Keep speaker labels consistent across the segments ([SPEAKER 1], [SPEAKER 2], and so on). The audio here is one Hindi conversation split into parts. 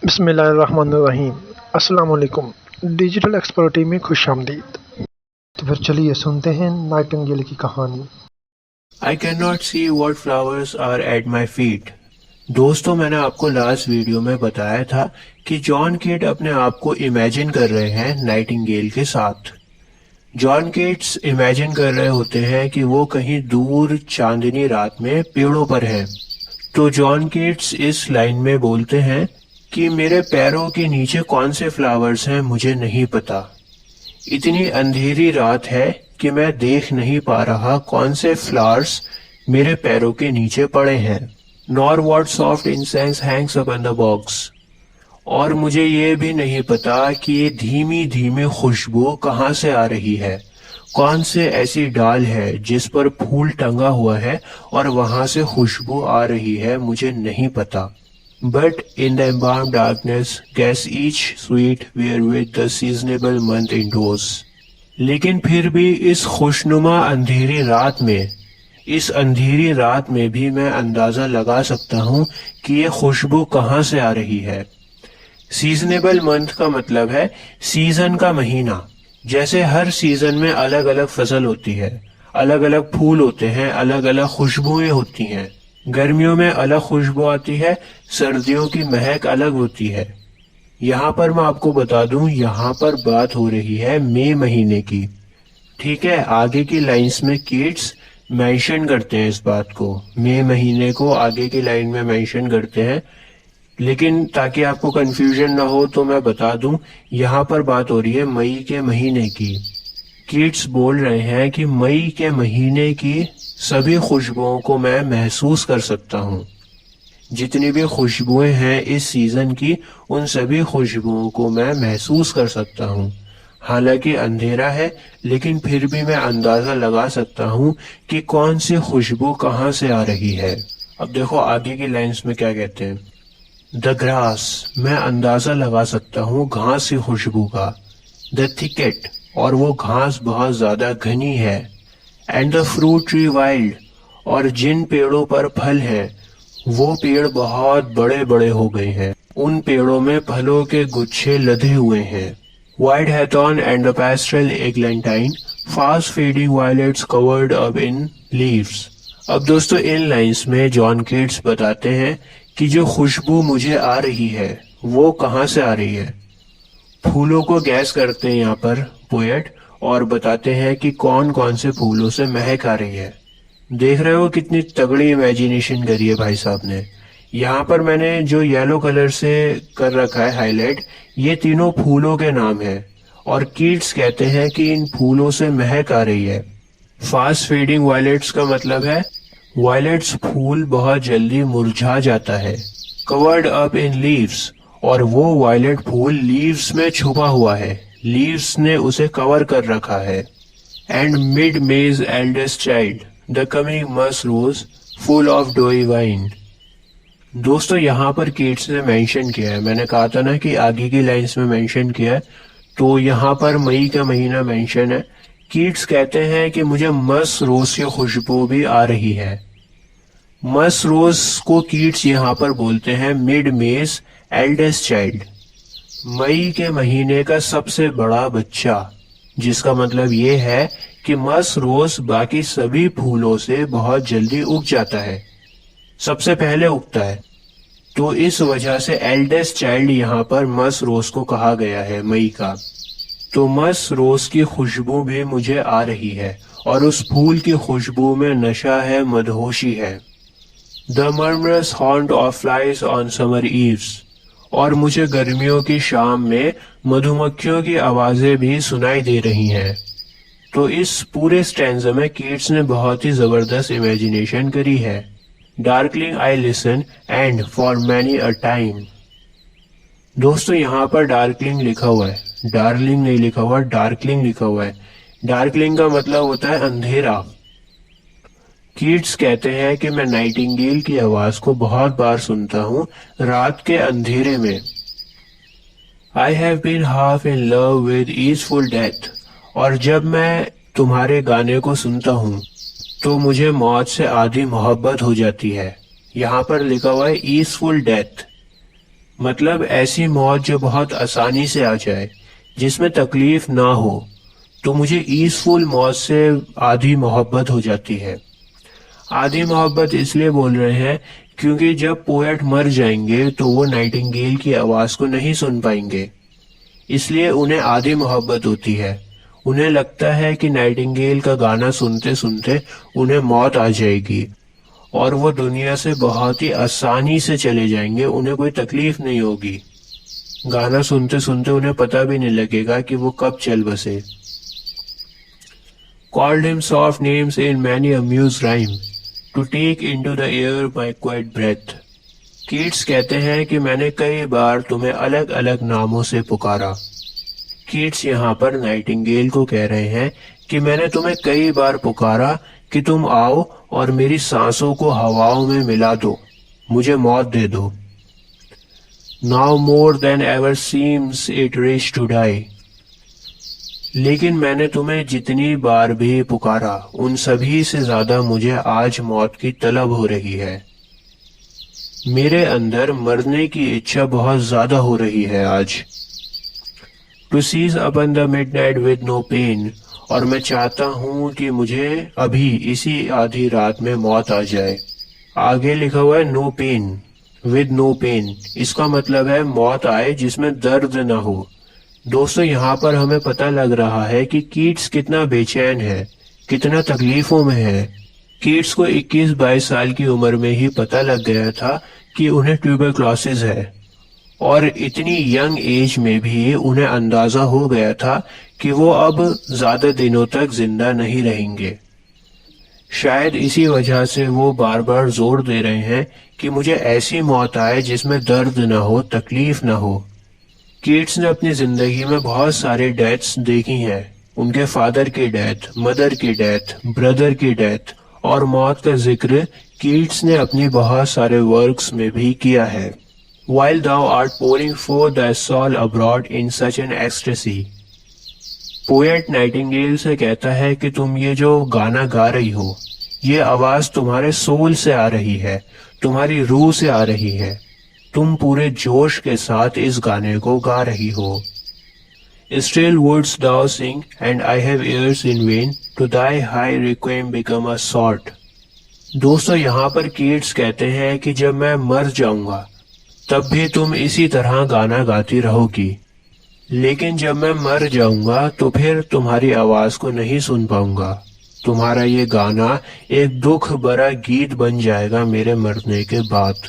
[SPEAKER 1] बिस्मिल्लाहिर्रहमानिर्रहीम। अस्सलाम वालेकुम। डिजिटल एक्सपर्टी में खुशामदीद। तो फिर चलिए सुनते हैं नाइटिंगेल की कहानी।
[SPEAKER 2] I cannot see what flowers are at my feet। दोस्तों, मैंने आपको लास्ट वीडियो में बताया था कि जॉन केट अपने आप को इमेजिन कर रहे हैं नाइटिंगेल के साथ। जॉन केट्स इमेजिन कर रहे होते हैं कि वो कहीं दूर चांदनी रात में पेड़ों पर हैं। तो जॉन केट्स इस लाइन में बोलते हैं कि मेरे पैरों के नीचे कौन से फ्लावर्स हैं मुझे नहीं पता। इतनी अंधेरी रात है कि मैं देख नहीं पा रहा कौन से फ्लावर्स मेरे पैरों के नीचे पड़े हैं। Nor what soft incense Hanks upon the box. और मुझे ये भी नहीं पता कि ये धीमी धीमी खुशबू कहाँ से आ रही है। कौन से ऐसी डाल है जिस पर फूल टंगा हुआ है और वहां से खुशबू आ रही है, मुझे नहीं पता। But in the embalmed darkness, guess each sweet wherewith the seasonable month indoors। लेकिन फिर भी इस खुशनुमा अंधेरी रात में भी मैं अंदाजा लगा सकता हूँ कि ये खुशबू कहाँ से आ रही है। सीजनेबल मंथ का मतलब है सीजन का महीना। जैसे हर सीजन में अलग अलग फसल होती है, अलग अलग फूल होते हैं, अलग अलग खुशबुएं होती हैं। गर्मियों में अलग खुशबू आती है, सर्दियों की महक अलग होती है। यहाँ पर मैं आपको बता दूं, यहाँ पर बात हो रही है मई महीने की। ठीक है, आगे की लाइंस में किड्स मेंशन करते हैं इस बात को, मई महीने को आगे की लाइन में मेंशन करते हैं। लेकिन ताकि आपको कंफ्यूजन ना हो तो मैं बता दूं, यहाँ पर बात हो रही है मई के महीने की। किड्स बोल रहे हैं कि मई के महीने की सभी खुशबुओं को मैं महसूस कर सकता हूँ। जितनी भी खुशबुएं हैं इस सीजन की, उन सभी खुशबुओं को मैं महसूस कर सकता हूँ। हालांकि अंधेरा है, लेकिन फिर भी मैं अंदाजा लगा सकता हूँ कि कौन सी खुशबू कहाँ से आ रही है। अब देखो आगे की लाइंस में क्या कहते हैं। द ग्रास, मैं अंदाजा लगा सकता हूँ घास की खुशबू का। द थिकेट, और वो घास बहुत ज्यादा घनी है। And the fruit tree wild, और जिन पेड़ों पर फल है वो पेड़ बहुत बड़े बड़े हो गए हैं। उन पेड़ों में फलों के गुच्छे लदे हुए हैं। White hawthorn and the pastoral eglantine, fast fading violets covered up in leaves. अब दोस्तों, इन लाइंस में जॉन केट्स बताते हैं कि जो खुशबू मुझे आ रही है वो कहाँ से आ रही है। फूलों को गैस करते हैं यहाँ पर पोएट, और बताते हैं कि कौन कौन से फूलों से महक आ रही है। देख रहे हो कितनी तगड़ी इमेजिनेशन करी है भाई साहब ने। यहाँ पर मैंने जो येलो कलर से कर रखा है हाईलाइट, ये तीनों फूलों के नाम है। और किड्स कहते हैं कि इन फूलों से महक आ रही है। फास्ट फेडिंग वायलेट्स का मतलब है वायलेट्स फूल बहुत जल्दी मुरझा जाता है। कवर्ड अप इन लीव्स, और वो वायलेट फूल लीव्स में छुपा हुआ है, लीव्स ने उसे कवर कर रखा है। And mid May's eldest child, the coming musk rose full of dewy wine. दोस्तों, यहाँ पर किड्स ने मेंशन किया है, मैंने कहा था ना कि आगे की लाइंस में मेंशन किया है, तो यहाँ पर मई का महीना मेंशन है। किड्स कहते हैं कि मुझे मस्ट रोज की खुशबू भी आ रही है। मस्ट रोज को किड्स यहाँ पर बोलते हैं मिड मेज एल्डेस्ट चाइल्ड, मई के महीने का सबसे बड़ा बच्चा। जिसका मतलब ये है कि मस्ट रोज बाकी सभी फूलों से बहुत जल्दी उग जाता है, सबसे पहले उगता है। तो इस वजह से एल्डेस्ट चाइल्ड यहाँ पर मस्ट रोज को कहा गया है मई का। तो मस्ट रोज की खुशबू भी मुझे आ रही है, और उस फूल की खुशबू में नशा है, मदहोशी है। The murmurous haunt of flies on summer eves, और मुझे गर्मियों की शाम में मधुमक्खियों की आवाजें भी सुनाई दे रही हैं। तो इस पूरे स्टैंजा में किड्स ने बहुत ही जबरदस्त इमेजिनेशन करी है। Darkling I listen and for many a time. दोस्तों, यहाँ पर डार्कलिंग लिखा हुआ है, डार्लिंग नहीं लिखा हुआ, डार्कलिंग लिखा हुआ है। डार्कलिंग का मतलब होता है अंधेरा। किड्स कहते हैं कि मैं नाइटिंगेल की आवाज को बहुत बार सुनता हूँ रात के अंधेरे में। I have been half in love with easeful death, और जब मैं तुम्हारे गाने को सुनता हूँ तो मुझे मौत से आधी मोहब्बत हो जाती है। यहाँ पर लिखा हुआ है ईजफुल डेथ, मतलब ऐसी मौत जो बहुत आसानी से आ जाए, जिसमें तकलीफ ना हो। तो मुझे ईजफुल मौत से आधी मोहब्बत हो जाती है। आधी मोहब्बत इसलिए बोल रहे हैं क्योंकि जब पोएट मर जाएंगे तो वो नाइटिंगेल की आवाज को नहीं सुन पाएंगे, इसलिए उन्हें आधी मोहब्बत होती है। उन्हें लगता है कि नाइटिंगेल का गाना सुनते सुनते उन्हें मौत आ जाएगी और वो दुनिया से बहुत ही आसानी से चले जाएंगे, उन्हें कोई तकलीफ नहीं होगी। गाना सुनते सुनते उन्हें पता भी नहीं लगेगा कि वो कब चल बसे। Called him soft names in many amused rhyme, to take into the air my quiet breath. Keats कहते हैं कि मैंने कई बार तुम्हें अलग अलग नामों से पुकारा। कीट्स यहाँ पर नाइटिंगेल को कह रहे हैं कि मैंने तुम्हें कई बार पुकारा कि तुम आओ और मेरी सांसों को हवाओं में मिला दो, मुझे मौत दे दो। Now more than ever seems it rich to die. लेकिन मैंने तुम्हें जितनी बार भी पुकारा, उन सभी से ज्यादा मुझे आज मौत की तलब हो रही है। मेरे अंदर मरने की इच्छा बहुत ज्यादा हो रही है आज। To cease upon the midnight with no pain, और मैं चाहता हूँ कि मुझे अभी इसी आधी रात में मौत आ जाए। आगे लिखा हुआ है no pain, with no pain, इसका मतलब है मौत आए जिसमें दर्द न हो। दोस्तों, यहाँ पर हमें पता लग रहा है कि कीट्स कितना बेचैन है, कितना तकलीफों में है। कीट्स को 21-22 साल की उम्र में ही पता लग गया था कि उन्हें ट्यूबरक्लोसिस है, और इतनी यंग एज में भी उन्हें अंदाजा हो गया था कि वो अब ज्यादा दिनों तक जिंदा नहीं रहेंगे। शायद इसी वजह से वो बार बार जोर दे रहे हैं कि मुझे ऐसी मौत आए जिसमें दर्द न हो, तकलीफ न हो। कीट्स ने अपनी जिंदगी में बहुत सारे डेथ्स देखी हैं, उनके फादर की डेथ, मदर की डेथ, ब्रदर की डेथ, और मौत का जिक्र कीट्स ने अपनी बहुत सारे वर्क्स में भी किया है। While thou art pouring forth thy soul abroad in such an ecstasy, poet Nightingale से कहता है कि तुम ये जो गाना गा रही हो, ये आवाज तुम्हारे सोल से आ रही है, तुम्हारी रूह से आ रही है। तुम पूरे जोश के साथ इस गाने को गा रही हो। Still wouldst thou sing, and I have ears in vain, to thy high requiem become a sort. दोस्तों, यहाँ पर कीट्स कहते हैं कि जब मैं मर जाऊंगा तब भी तुम इसी तरह गाना गाती रहोगी, लेकिन जब मैं मर जाऊंगा तो फिर तुम्हारी आवाज को नहीं सुन पाऊंगा। तुम्हारा ये गाना एक दुख भरा गीत बन जाएगा मेरे मरने के बाद।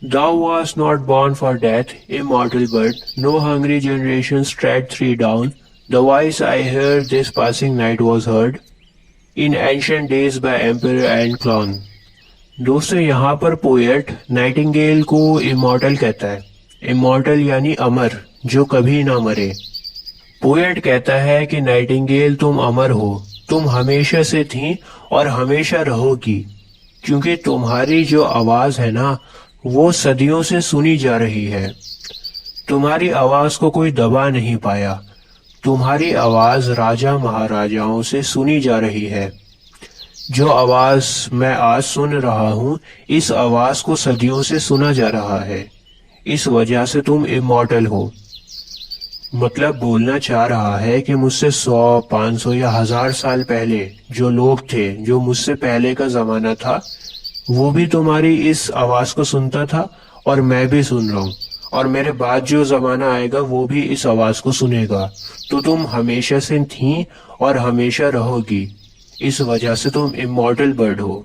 [SPEAKER 2] Thou wast not born for death, immortal bird, no hungry generations tread thee down. The voice I heard this passing night was heard in ancient days by emperor and clown. दोस्तों, यहाँ पर पोएट नाइटिंगेल को इमॉर्टल कहता है। इमॉर्टल यानी अमर, जो कभी ना मरे। पोएट कहता है कि नाइटिंगेल तुम अमर हो, तुम हमेशा से थी और हमेशा रहोगी, क्योंकि तुम्हारी जो आवाज है ना, वो सदियों से सुनी जा रही है। तुम्हारी आवाज को कोई दबा नहीं पाया। तुम्हारी आवाज राजा महाराजाओं से सुनी जा रही है। जो आवाज मैं आज सुन रहा हूँ, इस आवाज को सदियों से सुना जा रहा है। इस वजह से तुम इमॉर्टल हो। मतलब बोलना चाह रहा है कि मुझसे 100, 500 या 1000 साल पहले जो लोग थे, जो मुझसे पहले का जमाना था, वो भी तुम्हारी इस आवाज को सुनता था और मैं भी सुन रहा हूँ, और मेरे बाद जो जमाना आएगा वो भी इस आवाज को सुनेगा। तो तुम हमेशा से थी और हमेशा रहोगी। इस वजह से तुम इमॉर्टल बर्ड हो।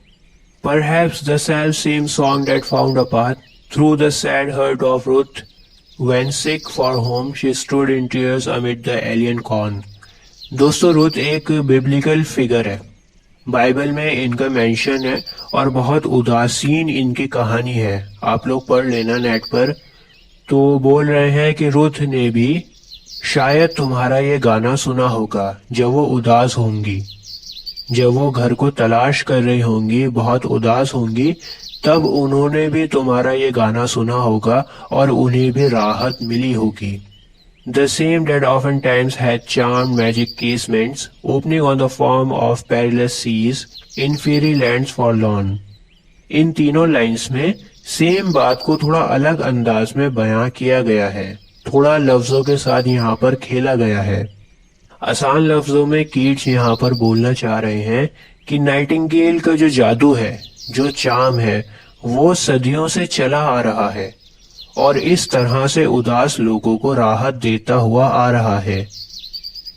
[SPEAKER 2] Perhaps the self same song that found a path through the sad hurt of Ruth, when sick for home she stood in tears amid the alien corn. दोस्तों, रुथ एक बिब्लिकल फिगर है। बाइबल में इनका मेंशन है और बहुत उदासीन इनकी कहानी है। आप लोग पढ़ लेना नेट पर। तो बोल रहे हैं कि रुथ ने भी शायद तुम्हारा ये गाना सुना होगा जब वो उदास होंगी, जब वो घर को तलाश कर रही होंगी, बहुत उदास होंगी, तब उन्होंने भी तुम्हारा ये गाना सुना होगा और उन्हें भी राहत मिली होगी। The same that oftentimes had charmed magic casements, opening on the form of perilous seas in fairy lands forlorn. इन तीनों लाइन्स में सेम बात को थोड़ा अलग अंदाज में बयां किया गया है, थोड़ा लफ्जों के साथ यहाँ पर खेला गया है। आसान लफ्जों में कीट्स यहाँ पर बोलना चाह रहे हैं कि नाइटिंगेल का जो जादू है, जो चार्म है, वो सदियों से चला आ रहा है और इस तरह से उदास लोगों को राहत देता हुआ आ रहा है।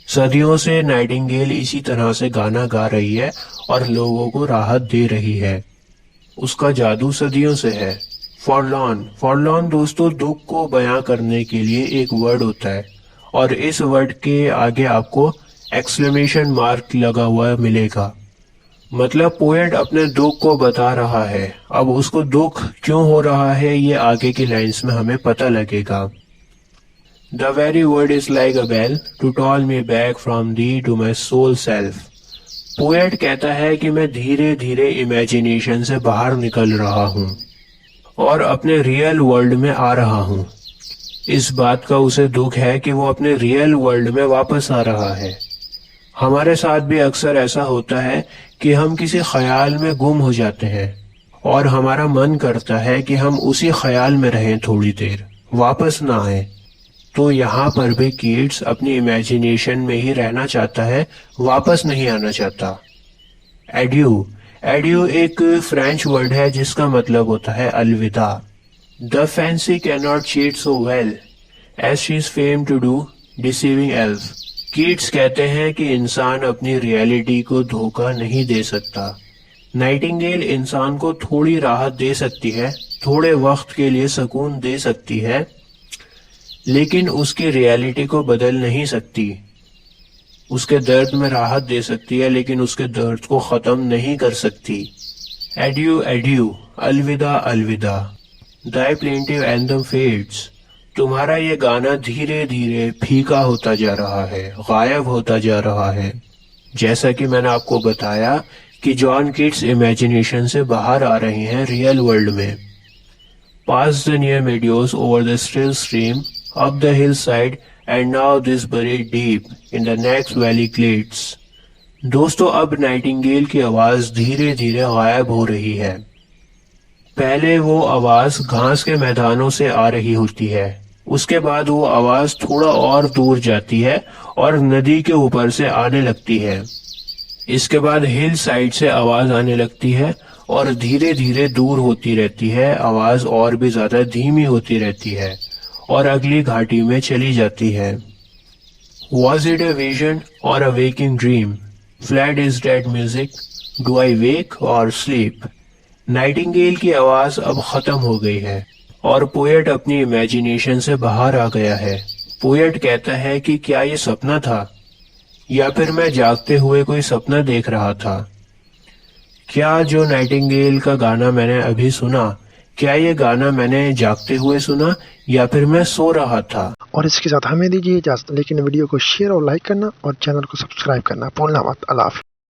[SPEAKER 2] सदियों से नाइटिंगेल इसी तरह से गाना गा रही है और लोगों को राहत दे रही है। उसका जादू सदियों से है। फॉरलॉर्न दोस्तों दुख को बयां करने के लिए एक वर्ड होता है और इस वर्ड के आगे आपको एक्सक्लेमेशन मार्क लगा हुआ मिलेगा। मतलब पोएट अपने दुख को बता रहा है। अब उसको दुख क्यों हो रहा है ये आगे की लाइंस में हमें पता लगेगा। The very word is like a bell to call me back from thee to my soul self. Poet कहता है कि मैं धीरे धीरे इमेजिनेशन से बाहर निकल रहा हूँ और अपने रियल वर्ल्ड में आ रहा हूँ। इस बात का उसे दुख है कि वो अपने रियल वर्ल्ड में वापस आ रहा है। हमारे साथ भी अक्सर ऐसा होता है कि हम किसी ख्याल में गुम हो जाते हैं और हमारा मन करता है कि हम उसी ख्याल में रहें थोड़ी देर, वापस ना आए। तो यहाँ पर भी कीट्स अपनी इमेजिनेशन में ही रहना चाहता है, वापस नहीं आना चाहता। एड्यू एक फ्रेंच वर्ड है जिसका मतलब होता है अलविदा। The fancy can not cheat so well as she is famed to do, deceiving elf. Keats कहते हैं कि इंसान अपनी रियलिटी को धोखा नहीं दे सकता। नाइटिंगेल इंसान को थोड़ी राहत दे सकती है, थोड़े वक्त के लिए सुकून दे सकती है, लेकिन उसकी रियलिटी को बदल नहीं सकती। उसके दर्द में राहत दे सकती है लेकिन उसके दर्द को खत्म नहीं कर सकती। एड्यू, अलविदा अलविदा। दाई प्लेंटिव एंथम फेड्स। तुम्हारा ये गाना धीरे धीरे फीका होता जा रहा है, गायब होता जा रहा है। जैसा कि मैंने आपको बताया कि जॉन कीट्स इमेजिनेशन से बाहर आ रहे हैं रियल वर्ल्ड में। Past the near meadows over the still stream up the hillside and now this buried deep in the next valley glades. दोस्तों अब नाइटिंगेल की आवाज धीरे धीरे गायब हो रही है। पहले वो आवाज घास के मैदानों से आ रही होती है, उसके बाद वो आवाज थोड़ा और दूर जाती है और नदी के ऊपर से आने लगती है। इसके बाद हिल साइड से आवाज आने लगती है और धीरे धीरे दूर होती रहती है। आवाज और भी ज्यादा धीमी होती रहती है और अगली घाटी में चली जाती है। Was it a vision or a waking dream? Fled is dead music. Do I wake or sleep? Nightingale की आवाज अब खत्म हो गई है और पोएट अपनी इमेजिनेशन से बाहर आ गया है। पोएट कहता है कि क्या ये सपना था या फिर मैं जागते हुए कोई सपना देख रहा था। क्या जो नाइटिंगेल का गाना मैंने अभी सुना, क्या ये गाना मैंने जागते हुए सुना या फिर मैं सो रहा था।
[SPEAKER 1] और इसके साथ हमें दीजिए इजाजत, लेकिन वीडियो को शेयर और लाइक करना और चैनल को सब्सक्राइब करना भूलना मत। अल्लाह हाफ़िज़।